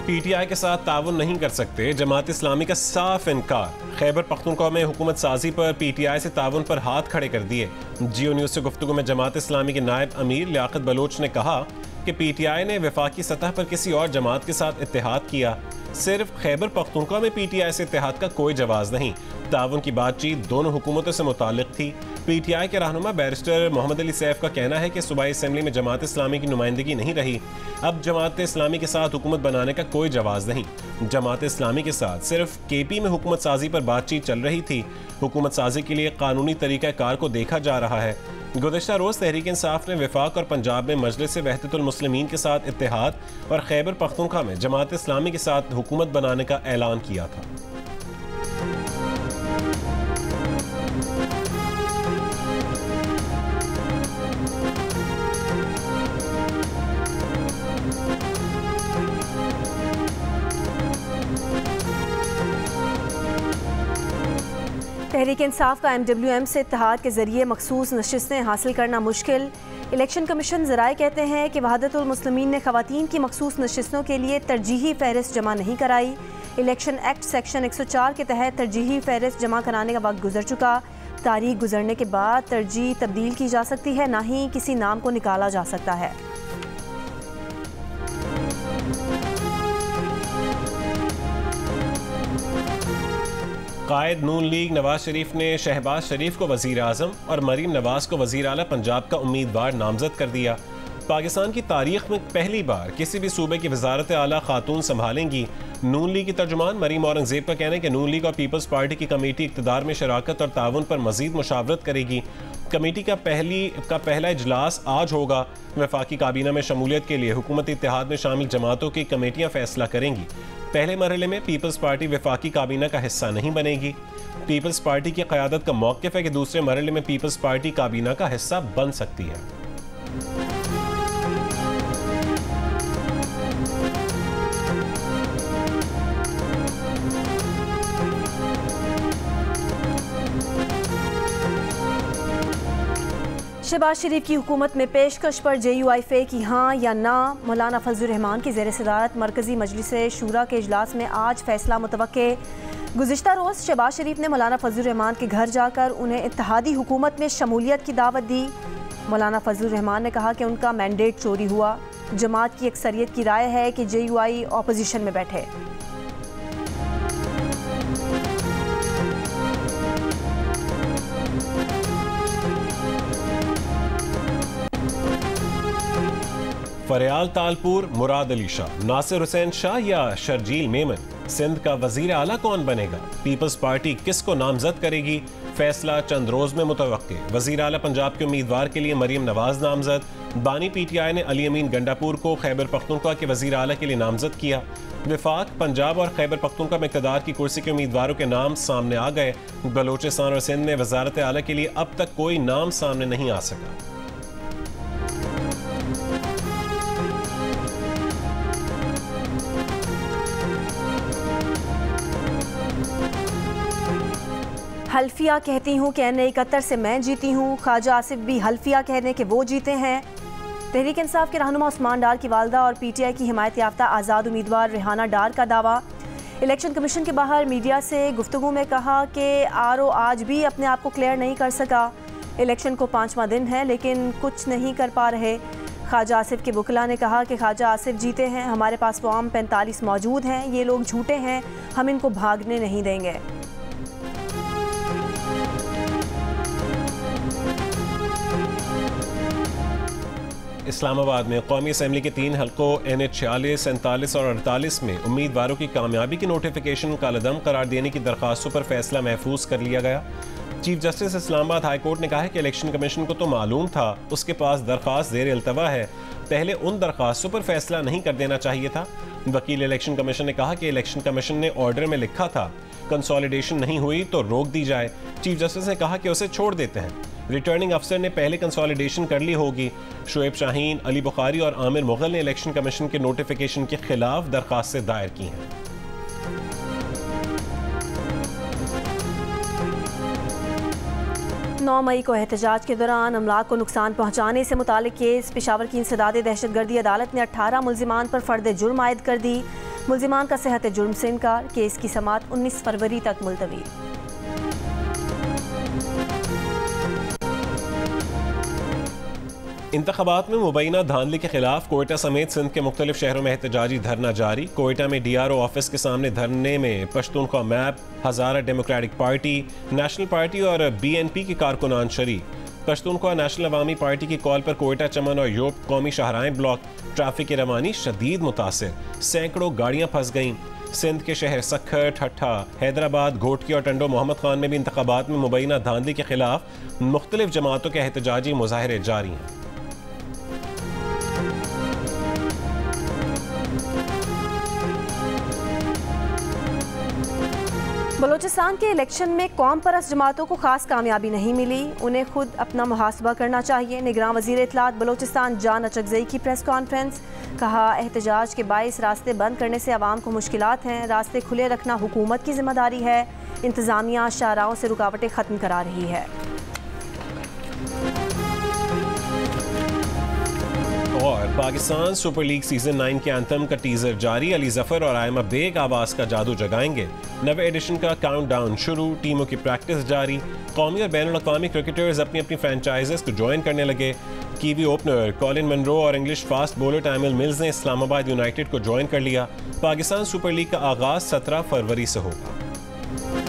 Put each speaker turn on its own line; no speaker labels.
PTI के साथ ताउन नहीं कर सकते, जमात इस्लामी का साफ इनकार। खैबर पख्तूनख्वा में हुकूमत साजी पर PTI से ताउन पर हाथ खड़े कर दिए। जियो न्यूज़ से गुफ्तगू में जमात इस्लामी के नायब अमीर लियाकत बलोच ने कहा कि PTI ने वफाकी सतह पर किसी और जमात के साथ इत्तेहाद किया। सिर्फ खैबर पख्तूनख्वा में PTI से इत्तेहाद का कोई जवाज़ नहीं। ताउन की बातचीत दोनों हुकूमतों से मुताल्लिक थी। PTI के रहनुमा बैरिस्टर मोहम्मद अली सैफ का कहना है कि सूबाई असम्बली में जमात इस्लामी की नुमाइंदगी नहीं रही। अब जमात इस्लामी के साथ हुकूमत बनाने का कोई जवाज़ नहीं। जमात इस्लामी के साथ सिर्फ KP में हुकूमत साजी पर बातचीत चल रही थी। हुकूमत साजी के लिए कानूनी तरीक़ा कार को देखा जा रहा है। गुज़श्ता रोज़ तहरीक इंसाफ ने वफाक और पंजाब में मजलिस वहदतुल मुस्लिमीन के साथ इत्तेहाद और खैबर पख्तूनख्वा में जमात इस्लामी के साथ हुकूमत बनाने का ऐलान किया था।
तहरीक इंसाफ का MWM से इत्तेहाद के जरिए मखसूस नशिस्तें हासिल करना मुश्किल। इलेक्शन कमीशन ज़राए कहते हैं कि वहदतुल मुस्लिमीन ने ख़वातीन की मखसूस नशिस्तों के लिए तरजीही फहरिस्त जमा नहीं कराई। इलेक्शन एक्ट सेक्शन 104 के तहत तरजीही फहरिस्त जमा कराने का वक्त गुजर चुका। तारीख गुजरने के बाद तरजीह तब्दील की जा सकती है, ना ही किसी नाम को निकाला जा सकता है।
कायद नून लीग नवाज शरीफ ने शहबाज शरीफ को वज़ीर आज़म और मरीम नवाज को वज़ीर आला पंजाब का उम्मीदवार नामजद कर दिया। पाकिस्तान की तारीख में पहली बार किसी भी सूबे की वज़ारत आला खातून संभालेंगी। नून लीग की तर्जुमान मरीम औरंगज़ेब का कहना है कि नून लीग और पीपल्स पार्टी की कमेटी इक़्तिदार में शराकत और ताउन पर मज़ीद मुशावरत करेगी। कमेटी का पहला इजलास आज होगा। वफाकी काबीना में शमूलियत के लिए हुकूमती इत्तेहाद में शामिल जमातों की कमेटियाँ फैसला करेंगी। पहले मरहले में पीपल्स पार्टी वफाकी काबीना का हिस्सा नहीं बनेगी। पीपल्स पार्टी की क़यादत का मौक़िफ़ है कि दूसरे मरहले में पीपल्स पार्टी काबीना का हिस्सा बन सकती है।
शहबाज शरीफ की हुकूमत में पेशकश पर JUIFA की हाँ या ना। मौलाना फजलुर रहमान की ज़ेर सदारत मरकज़ी मजलिस शूरा के इजलास में आज फैसला मुतवक्के। गुज़िश्ता रोज़ शहबाज शरीफ ने मौलाना फजलुर रहमान के घर जाकर उन्हें इत्तेहादी हुकूमत में शमूलियत की दावत दी। मौलाना फजलुर रहमान ने कहा कि उनका मैंडेट चोरी हुआ। जमात की अक्सरियत की राय है कि JUI अपोजिशन में बैठे।
फरियाल तालपुर मुराद अली शाह, नासिर हुसैन शाह या शर्जील मेमन, सिंध का वजीर आला कौन बनेगा? पीपल्स पार्टी किसको नामजद करेगी? फैसला चंद रोज में मुतवक्के। वजीर आला पंजाब के उम्मीदवार के लिए मरीम नवाज नामजद। बानी PTI ने अली अमीन गंडापुर को खैबर पख्तूनख्वा के वजीर आला के लिए नामजद किया। वफाक, पंजाब और खैबर पख्तूनख्वा में इक़्तिदार की कुर्सी के उम्मीदवारों के नाम सामने आ गए। बलोचिस्तान और सिंध में वजारत आला के लिए अब तक कोई नाम सामने नहीं आ सका।
हल्फिया कहती हूँ कि NA71 से मैं जीती हूँ। ख्वाजा आसिफ भी हल्फिया कहने के वो जीते हैं। तहरीक इंसाफ के रहनुमा उस्मान डार की वालदा और PTI की हिमायत याफ्ता आज़ाद उम्मीदवार रेहाना डार का दावा। इलेक्शन कमीशन के बाहर मीडिया से गुफ्तगू में कहा कि RO आज भी अपने आप को क्लियर नहीं कर सका। इलेक्शन को 5वां दिन है लेकिन कुछ नहीं कर पा रहे। ख्वाजा आसिफ के वकला ने कहा कि ख्वाजा आसिफ जीते हैं, हमारे पास फॉर्म 45 मौजूद हैं, ये लोग झूठे हैं, हम इनको भागने नहीं देंगे।
इस्लामाबाद में कौमी असम्बली के 3 हल्कों NH 46, 47 और 48 में उम्मीदवारों की कामयाबी की नोटिफिकेशन कालदम करार देने की दरख्वास्तों पर फैसला महफूज कर लिया गया। Chief justice Islamabad high court ने कहा है कि इलेक्शन कमीशन को तो मालूम था उसके पास दरख्वास्त ज़ेर अल्तवा है, पहले उन दरख्वास्तों पर फैसला नहीं कर देना चाहिए था। वकील इलेक्शन कमीशन ने कहा कि इलेक्शन कमीशन ने ऑर्डर में लिखा था कंसोलिडेशन नहीं हुई तो रोक दी जाए। चीफ जस्टिस ने कहा कि उसे छोड़ देते हैं। रिटर्निंग अफसर ने पहले कंसोलिडेशन कर ली होगी। शुएब शाहीन, अली बुखारी और आमिर मुगल ने इलेक्शन कमीशन के नोटिफिकेशन के खिलाफ दरख्वास्तें दायर की हैं।
9 मई को एहतजाज के दौरान अमलाक को नुकसान पहुँचाने से मुतालिक केस। पेशावर की इंसदाद दहशतगर्दी अदालत ने 18 मुल्जिमान पर फर्द जुर्म आयद कर दी। मुल्जिमान का सेहत जुर्म से इनकार, केस की समाअत 19 फरवरी तक मुलतवी।
इंतखाबात में मुबैना धांधली के खिलाफ कोयटा समेत सिंध के मुख्तलिफ शहरों में एहतजाजी धरना जारी। कोयटा में DRO ऑफिस के सामने धरने में पश्तूनख्वा मैप, हज़ारा डेमोक्रेटिक पार्टी, नेशनल पार्टी और BNP के कारकुनान शरीक। पश्तूनख्वा नेशनल अवामी पार्टी की कॉल पर कोयटा, चमन और योब कौमी शाहराएं ब्लॉक, ट्रैफिक की रवानी शदीद मुतासिर, सैकड़ों गाड़ियां फंस गईं। सिंध के शहर सक्खर, ठट्ठा, हैदराबाद, घोटकी और टंडो मोहम्मद खान में भी इंतखाबात में मुबैना धांधली के खिलाफ मुख्तलिफ जमातों के एहतजाजी मुजाहरे जारी हैं।
बलूचिस्तान के इलेक्शन में कौम परस्त जमातों को खास कामयाबी नहीं मिली, उन्हें खुद अपना मुहासबा करना चाहिए। निगरान वज़ीर इत्तलात बलूचिस्तान जान अचकज़ई की प्रेस कॉन्फ्रेंस, कहा एहतजाज के बाइस रास्ते बंद करने से आवाम को मुश्किलात हैं, रास्ते खुले रखना हुकूमत की जिम्मेदारी है, इंतज़ामिया शाहराहों से रुकावटें ख़त्म करा रही है।
और पाकिस्तान सुपर लीग सीजन 9 के एंथम का टीजर जारी, अली जफर और आयमा बेग आवाज़ का जादू जगाएंगे। नवे एडिशन का काउंटडाउन शुरू, टीमों की प्रैक्टिस जारी। कौमी और बैनुल अक़वामी क्रिकेटर्स अपनी अपनी फ्रेंचाइजेस को ज्वाइन करने लगे। कीवी ओपनर कॉलिन मनरो और English fast bowler Tymal mills ने इस्लामाबाद यूनाइटेड को ज्वाइन कर लिया। पाकिस्तान सुपर लीग का आगाज़ 17 फरवरी से होगा।